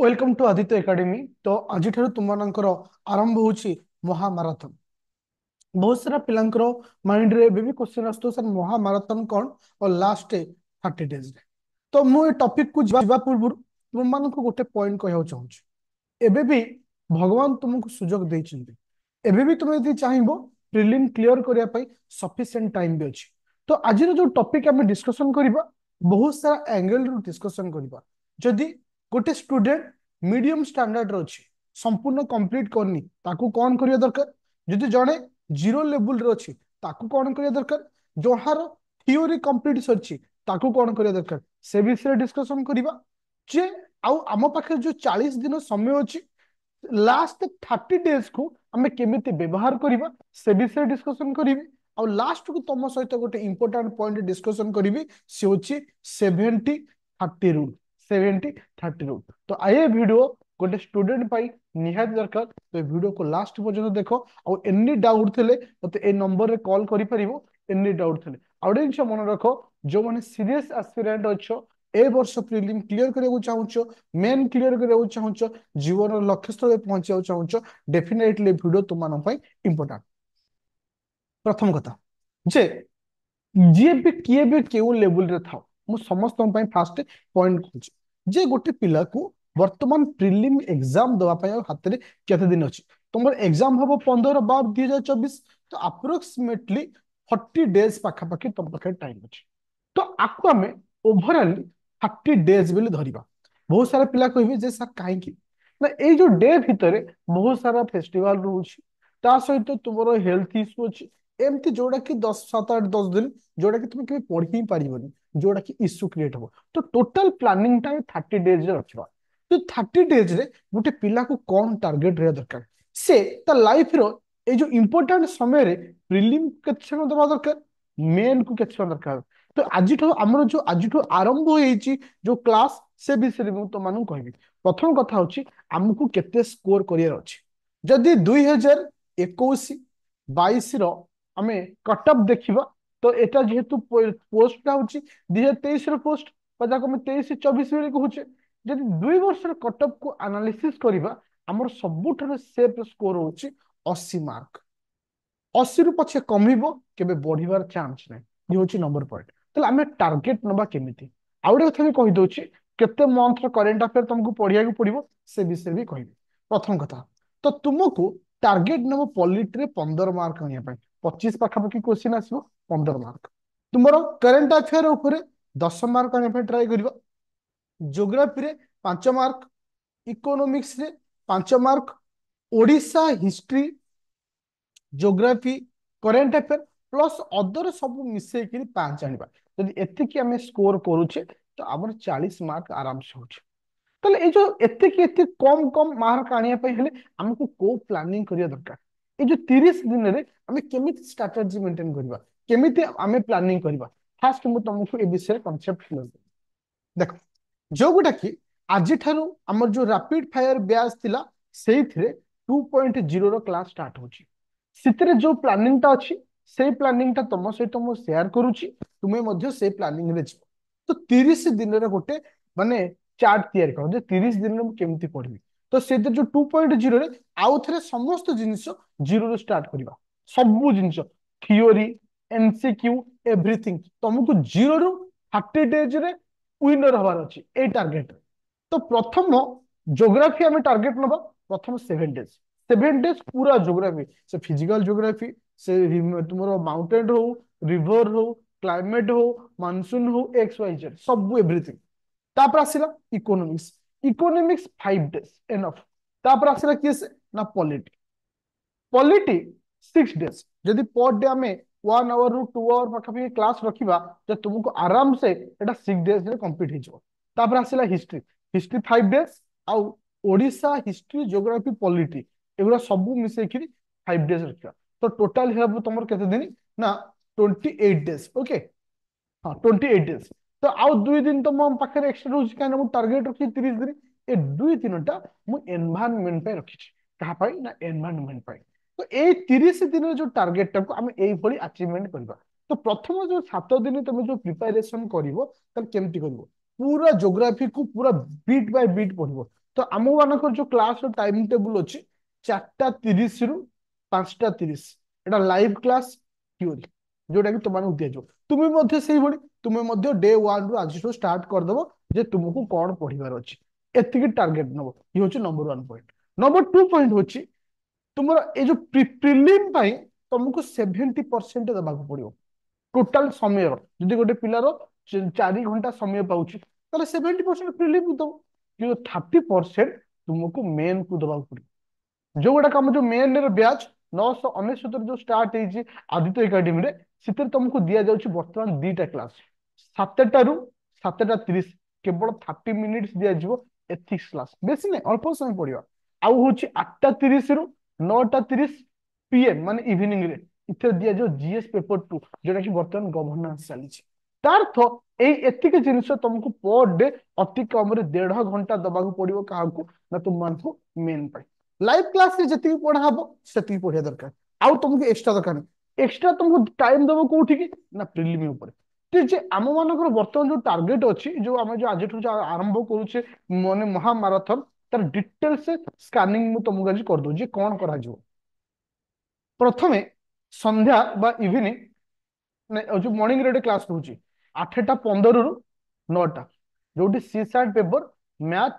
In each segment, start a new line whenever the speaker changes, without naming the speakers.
Welcome to Aditya academy. तो आज तुम मानकर आरंभ होची महामाराथन। बहुत सारा पिलांकर माइंड रे भी क्वेश्चन आसतो सर महामाराथन कौन और लास्ट 30 डेज। तो मु टॉपिक को जावा पूर्व तुम मानक गोटे पॉइंट कहना चाहूँ। एबे भी भगवान तुमको सुजोग देइछिन्ति। एबे भी तुम यदि चाहिबो प्रिलिम क्लियर करिया पई सफिशिएंट टाइम भी अछि। तो आज जो टॉपिक आम डिस्कशन करिबा बहुत सारा एंगल रु डिस्कशन करिबा। जदि गोटे स्टूडेंट मीडियम स्टैंडर्ड रो अछि संपूर्ण कंप्लीट करनी ताकू कौन करिया दरकार। जदि जणे जीरो लेवल रो अछि ताकू कौन करिया दरकार। जोहार थियोरी कंप्लीट सरछि ताकू कौन करिया दरकार से विषय डिस्कशन करिबा। जे आउ आम पाखे जो 40 दिन समय अच्छी लास्ट 30 डेज को आम केमिति व्यवहार करवा से विषय डिस्कशन करी। और लास्ट को तुम सहित गोटे इंपोर्टाट पॉइंट डिस्कशन करी सी हूँ 70-30 रूल। 70-30 रूल। तो आए वीडियो गोटे स्टूडेंट पाई निहात दरकार। तो ये वीडियो को लास्ट पर्यंत देखो और एनी डाउट थे मत ए नंबर रे कॉल करि परिबो। एनी डाउट थे आउट जिनिस मन रखो जो मैंने सीरियस एस्पिरेंट अच्छो ए वर्ष प्रिलिम क्लियर करने चाहूँ मेन क्लियर करने चाहूँ जीवन लक्ष्य स्थल पहुंचा चाहूँ डेफिनेटली वीडियो तुम इंपोर्टाट। प्रथम कथा जे जी भी किए भी क्यों लेवल रे था मु समस्त फास्ट पॉइंट कहूँ जे गोटे पिला को वर्तमान प्रिलिम एग्जाम दवा हाथ में केते दिन अच्छी तुम एग्जाम हम 15/12/2024। तो अप्रोक्सीमेटली 40 डेज पाखापाखि तुम पाखे टाइम अच्छी। तो आपको आम ओभरअल 30 डेज बोली धरिबा। बहुत सारा पिला कहे जे सर कहीं ना ये जो डे भितर बहुत सारा फेस्टिवल रोचे ता सहित तुम हेल्थ इश्यू अच्छी एमती जोड़ा कि 10 7 8 10 दिन जोड़ा कि तुम केବେ पढ़ी ही पारिबनी जोड़ा कि इश्यू क्रिएट हो। तो टोटल प्लानिंग टा 30 डेज रखा। तो 30 डेज रे गोटे पिला को कौन टार्गेट रहा दरकार से ता लाइफ रो ए जो इंपोर्टेंट समय रे प्रिलिम केते समय दबा दरकार मेन को केते समय दरकार। तो आज आमर जो आज आरंभ होइछि जो क्लास से विषय में तुम मानू कहबी। प्रथम कथा होछि आमको केते स्कोर करियर अछि। जदि 2021-22 रो आमे कटअप देखिबा तो एटा जेहेतु पोस्ट का होछि 2023 रो पोस्ट पजाको में 23-24 बेले कहूचे। जदि 2 वर्ष कटअप को एनालिसिस करिबा हमर सबुठारे सेफ स्कोर होछि 80 मार्क। 80 रु पछे कमिबो केबे बढ़िबार चांस नै। ये होछि नंबर पॉइंट। तले आमे टार्गेट नबा केमिति आउ गोटे कथा भी कहि दोछि केते मंथ रो करेंट अफेयर तुमको पढ़िया को पड़िबो से विषय भी कहबी। प्रथम कथा तो तुमको टार्गेट नबो पॉलिटी रे 15 मार्क आनिया पय 25 पाखापाखि क्वेश्चन आसीबो 15 मार्क। तुमरो करेंट अफेयर ऊपर 10 मार्क आनिया पय ट्राई करबो। ज्योग्राफी रे 5 मार्क, इकोनॉमिक्स रे 5 mark, Odisha history geography current affair plus other सब मिसे 5 आनिबा। जदि एतिकी आमे स्कोर करूचे तो हमर 40 मार्क आराम से होचे। ताले ए जो एतिकी एति कम कम मार्क आनिया पय हेले हमको को प्लानिंग करिया दरकार। ए जो 30 दिन रे हमें केमिति स्ट्रेटजी मेंटेन करबा केमिति हमें प्लानिंग करबा। फास्ट मु तुमको ए विषय कांसेप्ट क्लियर देखो जो गुटा कि आज ठारू हमर जो रैपिड फायर बैच थिला सेइथिरे 2.0 रो क्लास स्टार्ट होची। सितरे जो प्लानिंग ता अछि से प्लानिंग ता तुम सहित मु शेयर करूची तुमे मध्य से प्लानिंग रे जिवो। तो 30 दिन रे गोटे माने चार्ट तैयार करो जे 30 दिन रे मु केमती पढ़बी। तो से जो 2.0 रे आउ थरे समस्त जिनिस जीरो रो स्टार्ट करबा। सब जिनिस थियोरी एमसीक्यू एवरीथिंग तुमको जीरो रो 30 डेज रे विनर हबार अछि ए टार्गेट। तो प्रथम ज्योग्राफी आम टार्गेट नबा प्रथम 7 डेज 7 डेज पूरा ज्योग्राफी से फिजिकल ज्योग्राफी से तुम माउंटेन हो रिवर हो क्लाइमेट हो मानसून हो एक्स वाई जेड सब एवरीथिंग। तापर आसिला इकोनॉमिक्स इकोनॉमिक्स 5 डेज एनफ। तापर आसिला किस ना पॉलिटी पॉलिटी 6 डेज। जदि पर डे आम 1 आवर रु 2 आवर पाखापाखि क्लास रखा तो तुमको आराम से एटा 6 डेज रे कंप्लीट हो। तापर आसिला हिस्ट्री हिस्ट्री 5 डेज आउ ओडिशा हिस्ट्री ज्योग्राफी पॉलिटी एगुला सब मिसे 5 डेज रखा। तो टोटाल है तुम केते दिन ना 28 डेज। ओके हाँ 28 डेज। तो आउ 2 दिन तो मो पाखे एक्स्ट्रा रोज कहीं टार्गेट रखी 30 दिन ए 2 3टा मु एनवायरनमेंट पे रखी कहा पाई ना एनवायरनमेंट पाई। तो ए 30 दिन जो टार्गेट टाको आम यही अचिवमेंट करबा। तो प्रथम जो 7 दिन तुम जो प्रिपरेशन करिवो तब केमती करिवो पूरा ज्योग्राफी को पूरा बीट बाय बीट पढ़िवो। तो आम मान जो क्लास टाइम टेबुल अच्छी 4:30 रु 5:30 एटा लाइव क्लास थ्योरी जोटा कि तुमको दिया जाओ तुम्हें से भाई तुम्हें डे वन रु आज स्टार्ट करदेव जे तुमको कौन पढ़ार अच्छी एति टार्गेट नब ये हूँ number one point. Number two point हूँ तुम ये जो प्रिलिम तुमको 70% देवाक पड़ो टोटाल समय जदि गोटे पिलार 4 घंटा समय पाऊँ 70% प्रिलिम को दब कि 30% तुमको मेन को दबाक पड़ो जो गुड़ाक आम जो मेन ब्याच 999 जो स्टार्ट है आदित्य एकाडेमी से तुमको दि जाऊँ बर्तमान 2टा क्लास 7टा रु 7:30 केवल 30 मिनिट्स दिज्व एथिक्स क्लास बेसी ना अल्प समय पढ़ा आउ हूँ 8:30 रु 9:30 PM माने इवनिंग रे इथे दिया जो जीएस पेपर 2 जोटा कि बर्तमान गवर्नेंस चली तार्थ एतिक जिनिस तुमको पर डे अति कम 1.5 घंटा दबाक पड़ो क्या ना तुम मानू मेन पाई लाइव क्लास रे जति पढ़ा हम से पढ़िया दरकार आउ तुमको एक्स्ट्रा दरकार नहीं एक्स्ट्रा तुमको टाइम दब कौटी की ना प्रिलिम ऊपर ठीक जे आम मानकर बर्तमान जो टार्गेट अच्छी जो आम जो आज आरंभ करुचे माने महामाराथन तार डिटेल्स स्कानिंग मु तुमको आज कर दूँ कौन करा प्रथमे संध्या बा इवनिंग जो मॉर्निंग रे क्लास रोचे 8:15 रु 9टा जो सी सार्ट पेपर मैथ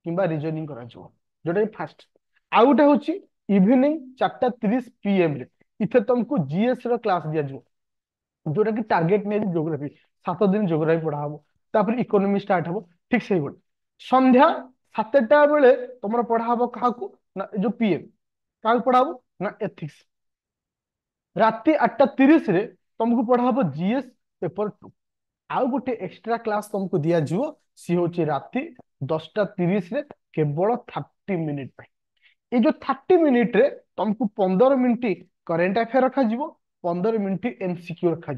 किंबा रिजनिंग करा जोटा फास्ट आउ गोटे हूँ इवनिंग 4:30 PM रे इथे तुमको जीएस रो क्लास दिया जोटा कि टार्गेट नहीं ज्योग्राफी 7 दिन ज्योग्राफी पढ़ा हम तापर इकोनॉमी स्टार्ट हम ठीक से भाई संध्या 7टा बेले तुम पढ़ा हम क्या ना जो PM क्या पढ़ा हम ना एथिक्स राति 8:30 रे तुमको पढ़ा हम जीएस पेपर 2 आउ गोटे एक्स्ट्रा क्लास तुमको दिया सी हूँ राति 10:30 रे केवल 30 मिनिट ये जो 30 मिनिट रे तुमको 15 मिनिट करेन्ट अफेयर रखा 15 मिनिट MCQ रखा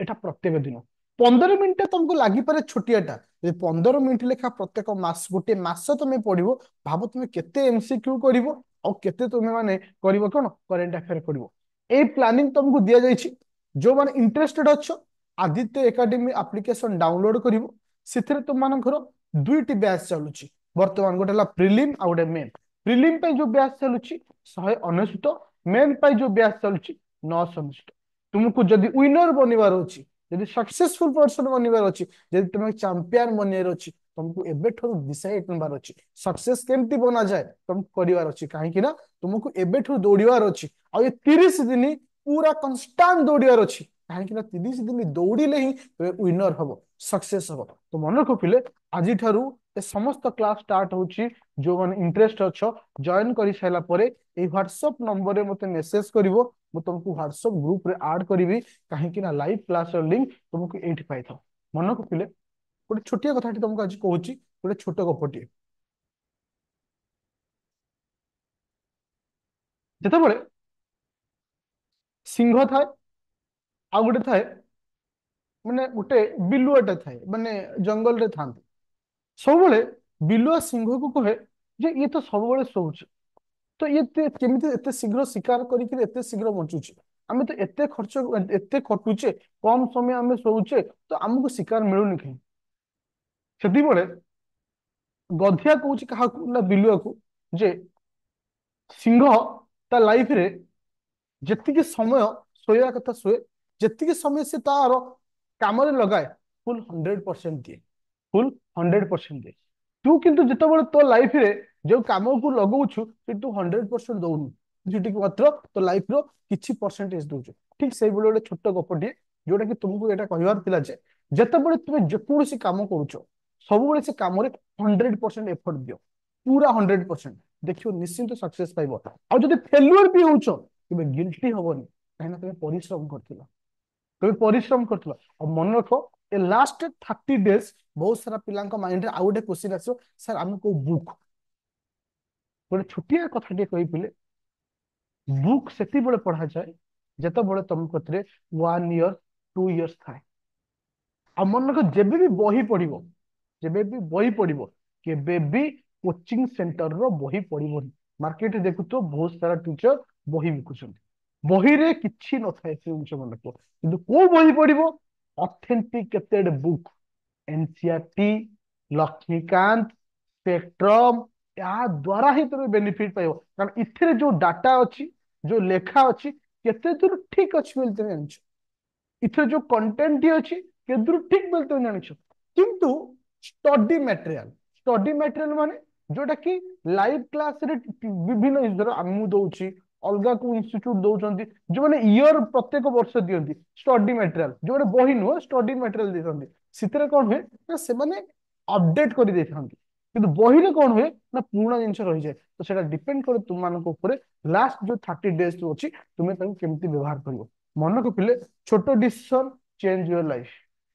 एटा प्रत्येक दिन 15 मिनिट तुमको लगी पारे छोटियाटा 15 मिनिट लेखा प्रत्येक मास गोटे मास तुम्हें पढ़ो भाव तुम्हें केते MCQ करिवो और केते तुम्हें माने करिवो कोन करेन्ट अफेयर करिवो ए प्लानिंग तुमको दिया जाइछि जो माने इंटरेस्टेड अच्छो आदित्य एकेडमी एप्लिकेशन डाउनलोड करिवो सिथरे तुम मानकर दुईटी बैच चलुछि वर्तमान गोटे ला प्रिलिम आ गोटे मेन प्रिलिम पे जो ब्याज चलुछि 199 मेन पे जो ब्याज चलुछि 999 तुमको जदि विनर बनिबार अछि जदि सक्सेसफुल पर्सन बनिबार अछि जदि तुम चैंपियन बनिबार अछि तुमको एबेठो डिसाइड करबार अछि सक्सेस केमती बना जाए तुमको करिवार अछि काहे कि ना तुमको एबेठो दौड़िबार अछि आ ये 30 दिन पूरा कांस्टेंट दौड़िबार अछि काहे कि ना 30 दिन दौड़िले ही विनर हबो सक्सेस हबो तो मन रखिले आज ठारू ए समस्त क्लास स्टार्ट होची जो माने इंटरेस्ट अच्छो जॉइन करि साइला परे ए व्हाट्सएप नंबर रे मते मेसेज करिवो मु तुमको व्हाट्सएप ग्रुप रे ऐड करिवि काहे कि ना लाइव क्लास रो लिंक तुमको एठी पाइथो मन रखिले गोटे छोटिया कथाटी तुमको आज कहूची गोटे छोट गपटी जेतेबेले सिंह थाए आ गोटे थाए माने गोटे बिलुआटे थाए माने जंगल रे थांती सबुबले बिलुआ सिंह को कहे जे ये तो सबुबले सोउची तो ये केमिति एते शीघ्र शिकार करिक एते शीघ्र बंचुचे आमे तो एते खर्च एते खटुचे कम समय आमे सोउचे तो हमको शिकार मिलुनी कहीं सेति बळे गधिया कहूची कहा ना बिलुआ को जे सिंह ता लाइफ रे जेतिकी समय सोया कथा सोए जेतिकी समय से तार काम लगाए फुल 100% दिए फुल 100% दिए तू किंतु जितेबाला तो लाइफ रे जो काम को लगौछु तू 100% दौनु जेटिक मात्र तो लाइफ रो किछि परसेंटेज दउछु ठीक सेही बोले गोटे छोट गपटी जोटा कि तुमको एटा कहबार थिला जे जेतेबेले तुमे जेकोसी काम करूछो सब बेले से काम रे 100% एफर्ट दियो पूरा 100% देखियो निश्चिंत सक्सेस पाइबो आ जदि फेल्युअर भी होउछो तबे गिल्टी होबनी काहे तुमे परिश्रम करथिला तुमे परिश्रम करथिला और मन रखो ए लास्ट 30 डेज बहुत सारा पिलांका माइंड रे आ गोटे क्वेश्चन आसो सर आमे को बुक गोटे छोटिया कथा टे कहि पिले बुक सेति बेले पढ़ा जाए जेते बेले तुम कतरे 1 ईयर 2 इयर्स थाए आ मन रखो जेबे भी बही पढ़िबो जेबे भी बही पढ़िबो केबे भी कोचिंग सेंटर रो बही पढ़िबोनी मार्केट देखु तो बहुत सारा टीचर बही बिकुछन बही रे किछि न थाए से उंच मन रखो किंतु को बही पढ़िबो authenticated book NCERT Laxmikanth spectrum या द्वारा ही तुम्हें बेनिफिट पाइब, कारण इथिरे जो डाटा अच्छी, जो लेखा अच्छी, केते दूर ठीक अच्छी बोली तुम जानिछ। इथे जो कंटेंट अच्छी केते दूर ठीक बोली तुम जानिछ। किंतु स्टडी मटेरियल माने जोटा कि लाइव क्लास रे विभिन्न धर आमु दउची, अलगा को इंस्टीट्यूट दउचंती, जो माने ईयर प्रत्येक वर्ष दियंती स्टडी मटेरियल, जो माने बही नुह स्टडी मटेरियल देथंती। सितरे कोन हुए ना से माने अपडेट कर देथंती, किंतु बही रे कोन हुए ना पुराना जिंस रहि जाय। तो सेटा डिपेंड करे तुम मानको ऊपर, लास्ट जो 30 डेज जो अछि तुमे ताको केमती व्यवहार करियो। मन को पिले छोटो डिसीजन चेंज योर लाइफ,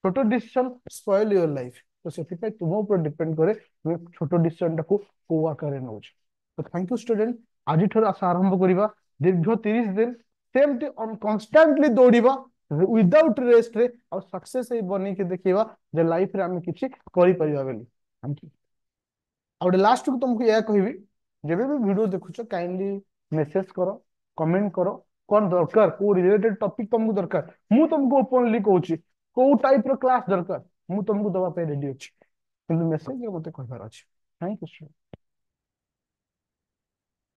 छोटो डिसीजन स्पॉइल योर लाइफ। तो से तुम ऊपर डिपेंड करे तुम छोटो डिसीजन टाको को आकार नउछ। तो थैंक यू स्टूडेंट, आज आशा आरंभ करवा दीर्घ 30 दिन सेमती कन्स्टांटली दौड़िबा विदाउट रेस्ट रे, और सक्सेस बनी के देखिबा जे लाइफ रे हम किछि करि परिबा बेली। Thank you. और लास्ट को तुमको यह कहबी, जब भी वीडियो देखुछ काइंडली मेसेज करो, कमेंट करो, कौन दरकार को रिलेटेड टॉपिक तुमको दरकार, मु तुमको ओपनली कहूची को टाइप रो क्लास दरकार, मु तुमको दबा पे रेडी अछि, किंतु मेसेज मते कहबार अछि। Thank you.